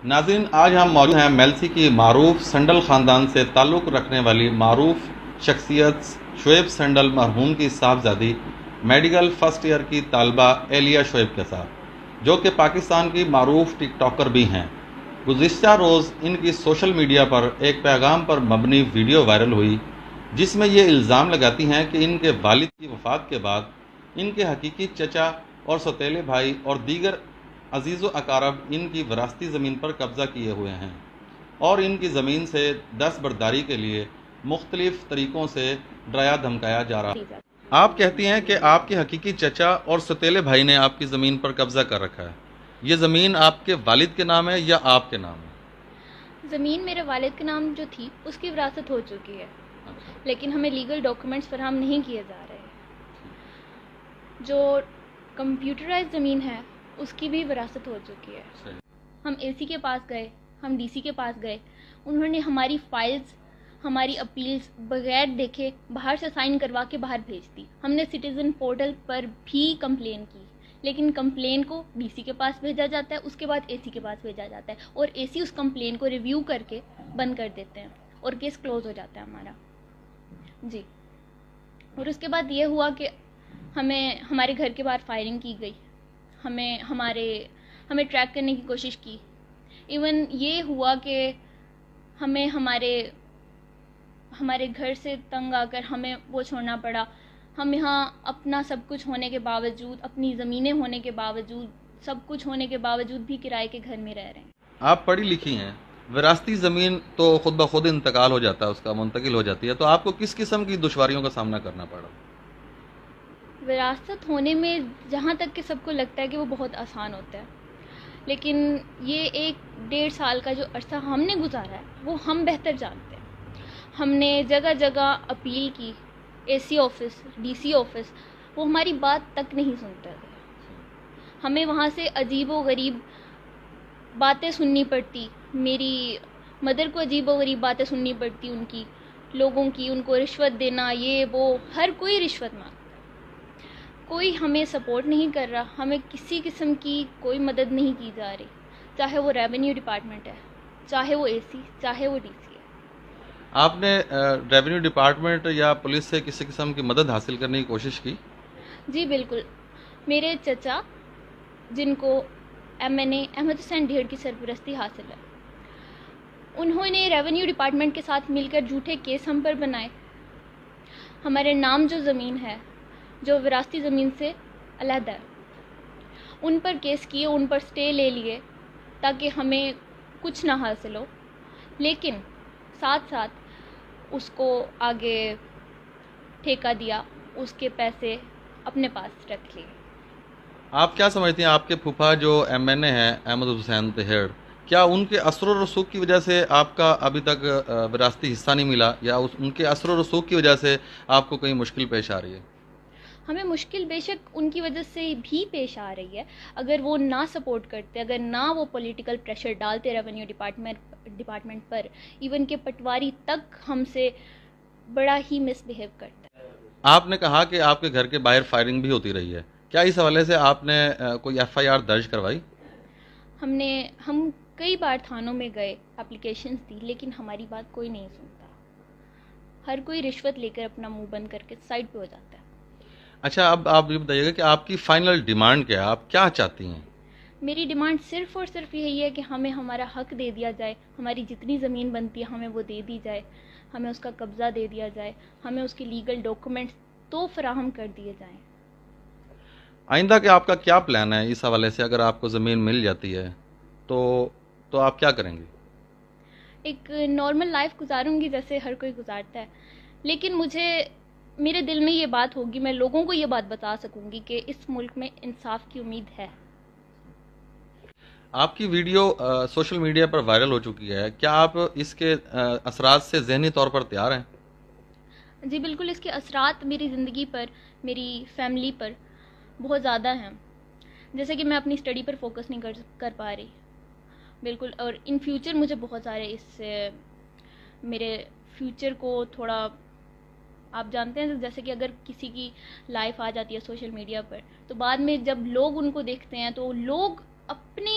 ناظرین، آج ہم موجود ہیں میلسی کی معروف سنڈل خاندان سے تعلق رکھنے والی معروف شخصیت شعیب سنڈل مرحوم کی صاحبزادی میڈیکل فرسٹ ایئر کی طالبہ ایلیا شعیب کے ساتھ، جو کہ پاکستان کی معروف ٹک ٹاکر بھی ہیں۔ گزشتہ روز ان کی سوشل میڈیا پر ایک پیغام پر مبنی ویڈیو وائرل ہوئی، جس میں یہ الزام لگاتی ہیں کہ ان کے والد کی وفات کے بعد ان کے حقیقی چچا اور سوتیلے بھائی اور دیگر عزیز و اقارب ان کی وراثتی زمین پر قبضہ کیے ہوئے ہیں اور ان کی زمین سے دستبرداری کے لیے مختلف طریقوں سے ڈرایا دھمکایا جا رہا ہے۔ آپ کہتی ہیں کہ آپ کے حقیقی چچا اور سوتیلے بھائی نے آپ کی زمین پر قبضہ کر رکھا ہے۔ یہ زمین آپ کے والد کے نام ہے یا آپ کے نام ہے؟ زمین میرے والد کے نام جو تھی اس کی وراثت ہو چکی ہے، لیکن ہمیں لیگل ڈاکومنٹس فراہم نہیں کیے جا رہے۔ جو کمپیوٹرائز زمین ہے اس کی بھی وراثت ہو چکی ہے۔ ہم اے سی کے پاس گئے، ہم ڈی سی کے پاس گئے، انہوں نے ہماری فائلز، ہماری اپیلز بغیر دیکھے باہر سے سائن کروا کے باہر بھیج دی۔ ہم نے سٹیزن پورٹل پر بھی کمپلین کی، لیکن کمپلین کو ڈی سی کے پاس بھیجا جاتا ہے، اس کے بعد اے سی کے پاس بھیجا جاتا ہے اور اے سی اس کمپلین کو ریویو کر کے بند کر دیتے ہیں اور کیس کلوز ہو جاتا ہے ہمارا۔ جی، اور اس کے بعد یہ ہوا کہ ہمارے گھر کے باہر فائرنگ کی گئی، ہمیں ٹریک کرنے کی کوشش کی۔ ایون یہ ہوا کہ ہمیں ہمارے گھر سے تنگ آ کر ہمیں وہ چھوڑنا پڑا۔ ہم یہاں اپنا سب کچھ ہونے کے باوجود، اپنی زمینیں ہونے کے باوجود، سب کچھ ہونے کے باوجود بھی کرائے کے گھر میں رہ رہے ہیں۔ آپ پڑھی لکھی ہیں، وراثتی زمین تو خود بخود انتقال ہو جاتا ہے، اس کا منتقل ہو جاتی ہے، تو آپ کو کس قسم کی دشواریوں کا سامنا کرنا پڑا؟ وراثت ہونے میں جہاں تک کہ سب کو لگتا ہے کہ وہ بہت آسان ہوتا ہے، لیکن یہ 1-1.5 سال کا جو عرصہ ہم نے گزارا ہے وہ ہم بہتر جانتے ہیں۔ ہم نے جگہ جگہ اپیل کی، A C office, D C office, وہ ہماری بات تک نہیں سنتے تھے۔ ہمیں وہاں سے عجیب و غریب باتیں سننی پڑتی، میری مدر کو عجیب و غریب باتیں سننی پڑتی، ان کی لوگوں کی، ان کو رشوت دینا، یہ وہ، ہر کوئی رشوت مانگتا ہے۔ کوئی ہمیں سپورٹ نہیں کر رہا، ہمیں کسی قسم کی کوئی مدد نہیں کی جا رہی، چاہے وہ ریونیو ڈپارٹمنٹ ہے، چاہے وہ اے سی، چاہے وہ ڈی سی ہے۔ آپ نے ریونیو ڈپارٹمنٹ یا پولیس سے کسی قسم کی مدد حاصل کرنے کی کوشش کی؟ جی بالکل، میرے چچا جن کو MNA احمد حسین ڈھیڑ کی سرپرستی حاصل ہے، انہوں نے ریونیو ڈپارٹمنٹ کے ساتھ مل کر جھوٹے کیس ہم پر بنائے۔ ہمارے نام جو زمین ہے، جو وراثتی زمین سے علیحدہ ہے، ان پر کیس کیے، ان پر سٹے لے لیے تاکہ ہمیں کچھ نہ حاصل ہو، لیکن ساتھ ساتھ اس کو آگے ٹھیکہ دیا، اس کے پیسے اپنے پاس رکھ لیے۔ آپ کیا سمجھتے ہیں، آپ کے پھوپھا جو MNA ہیں احمد حسین طہیڑ، کیا ان کے اثر و رسوخ کی وجہ سے آپ کا ابھی تک وراثتی حصہ نہیں ملا، یا ان کے اثر و رسوخ کی وجہ سے آپ کو کہیں مشکل پیش آ رہی ہے؟ ہمیں مشکل بے شک ان کی وجہ سے بھی پیش آ رہی ہے۔ اگر وہ نہ سپورٹ کرتے، اگر نہ وہ پولیٹیکل پریشر ڈالتے ریونیو ڈپارٹمنٹ پر، ایون کہ پٹواری تک ہم سے بڑا ہی مس بہیو کرتا ہے۔ آپ نے کہا کہ آپ کے گھر کے باہر فائرنگ بھی ہوتی رہی ہے، کیا اس حوالے سے آپ نے کوئی FIR درج کروائی؟ ہم کئی بار تھانوں میں گئے، اپلیکیشنز دی، لیکن ہماری بات کوئی نہیں سنتا۔ ہر کوئی رشوت لے کر اپنا منہ بند کر کے سائڈ پہ ہو جاتا ہے۔ اچھا، اب آپ یہ بتائیے گا کہ آپ کی فائنل ڈیمانڈ کیا ہے، آپ کیا چاہتی ہیں؟ میری ڈیمانڈ صرف اور صرف یہی ہے کہ ہمیں ہمارا حق دے دیا جائے، ہماری جتنی زمین بنتی ہے ہمیں وہ دے دی جائے، ہمیں اس کا قبضہ دے دیا جائے، ہمیں اس کے لیگل ڈاکومنٹس تو فراہم کر دیے جائیں۔ آئندہ کے آپ کا کیا پلان ہے اس حوالے سے؟ اگر آپ کو زمین مل جاتی ہے تو آپ کیا کریں گے؟ ایک نارمل لائف گزاروں گی جیسے ہر کوئی گزارتا ہے، لیکن میرے دل میں یہ بات ہوگی، میں لوگوں کو یہ بات بتا سکوں گی کہ اس ملک میں انصاف کی امید ہے۔ آپ کی ویڈیو سوشل میڈیا پر وائرل ہو چکی ہے، کیا آپ اس کے اثرات سے ذہنی طور پر تیار ہیں؟ جی بالکل، اس کے اثرات میری زندگی پر، میری فیملی پر بہت زیادہ ہیں۔ جیسے کہ میں اپنی اسٹڈی پر فوکس نہیں کر پا رہی، بالکل، اور ان فیوچر مجھے بہت سارے اس سے میرے فیوچر کو تھوڑا، آپ جانتے ہیں جیسے کہ اگر کسی کی لائف آ جاتی ہے سوشل میڈیا پر، تو بعد میں جب لوگ ان کو دیکھتے ہیں تو لوگ اپنے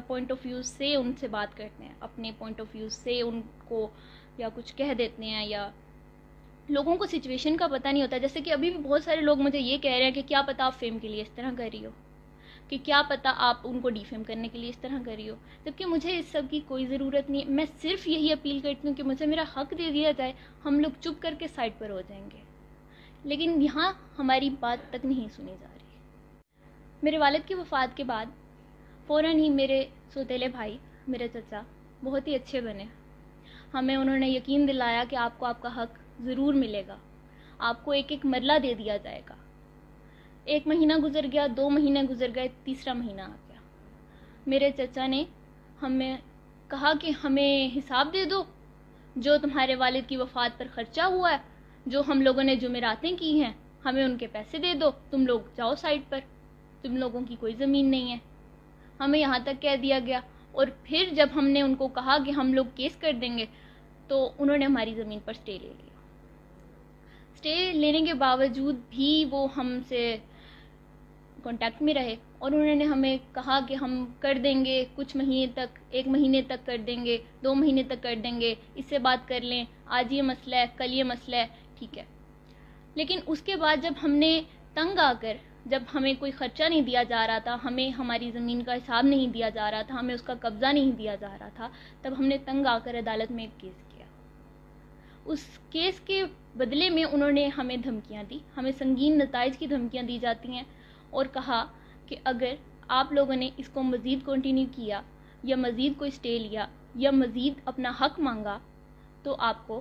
پوائنٹ آف ویو سے ان سے بات کرتے ہیں، اپنے پوائنٹ آف ویو سے ان کو یا کچھ کہہ دیتے ہیں، یا لوگوں کو سچویشن کا پتہ نہیں ہوتا. جیسے کہ ابھی بھی بہت سارے لوگ مجھے یہ کہہ رہے ہیں کہ کیا پتہ آپ فیم کے لیے اس طرح کر رہی ہو، کہ کیا پتہ آپ ان کو ڈیفیم کرنے کے لیے اس طرح کر رہی ہو، جبکہ مجھے اس سب کی کوئی ضرورت نہیں ہے. میں صرف یہی اپیل کرتی ہوں کہ مجھے میرا حق دے دیا جائے، ہم لوگ چپ کر کے سائڈ پر ہو جائیں گے. لیکن یہاں ہماری بات تک نہیں سنی جا رہی. میرے والد کی وفات کے بعد فوراً ہی میرے سوتیلے بھائی، میرے چچا، بہت ہی اچھے بنے. ہمیں انہوں نے یقین دلایا کہ آپ کو آپ کا حق ضرور ملے گا، آپ کو ایک ایک مرلہ دے دیا جائے گا. 1 مہینہ گزر گیا، 2 مہینے گزر گئے، تیسرا مہینہ آ گیا. میرے چچا نے ہمیں کہا کہ ہمیں حساب دے دو جو تمہارے والد کی وفات پر خرچہ ہوا ہے، جو ہم لوگوں نے جمعراتیں کی ہیں، ہمیں ان کے پیسے دے دو، تم لوگ جاؤ سائٹ پر، تم لوگوں کی کوئی زمین نہیں ہے. ہمیں یہاں تک کہہ دیا گیا. اور پھر جب ہم نے ان کو کہا کہ ہم لوگ کیس کر دیں گے تو انہوں نے ہماری زمین پر سٹے لے لیا. سٹے لینے کے باوجود بھی وہ ہم سے کانٹیکٹ میں رہے اور انہوں نے ہمیں کہا کہ ہم کر دیں گے کچھ مہینے تک، 1 مہینے تک کر دیں گے، 2 مہینے تک کر دیں گے، اس سے بات کر لیں، آج یہ مسئلہ ہے، کل یہ مسئلہ ہے، ٹھیک ہے. لیکن اس کے بعد جب ہم نے تنگ آ کر، جب ہمیں کوئی خرچہ نہیں دیا جا رہا تھا، ہمیں ہماری زمین کا حساب نہیں دیا جا رہا تھا، ہمیں اس کا قبضہ نہیں دیا جا رہا تھا، تب ہم نے تنگ آ کر عدالت میں ایک کیس کیا. اس کیس کے بدلے میں انہوں نے ہمیں دھمکیاں دی، ہمیں سنگین نتائج کی دھمکیاں دی جاتی ہیں، اور کہا کہ اگر آپ لوگوں نے اس کو مزید کنٹینیو کیا یا مزید کوئی سٹے لیا یا مزید اپنا حق مانگا تو آپ کو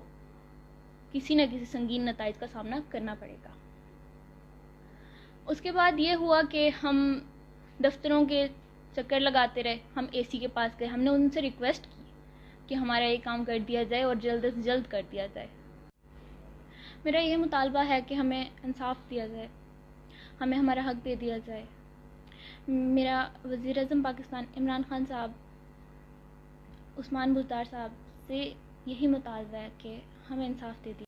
کسی نہ کسی سنگین نتائج کا سامنا کرنا پڑے گا. اس کے بعد یہ ہوا کہ ہم دفتروں کے چکر لگاتے رہے، ہم اے سی کے پاس گئے، ہم نے ان سے ریکویسٹ کی کہ ہمارا یہ کام کر دیا جائے اور جلد از جلد کر دیا جائے. میرا یہ مطالبہ ہے کہ ہمیں انصاف دیا جائے، ہمیں ہمارا حق دے دیا جائے. میرا وزیر اعظم پاکستان عمران خان صاحب، عثمان بزدار صاحب سے یہی مطالبہ ہے کہ ہمیں انصاف دے دیا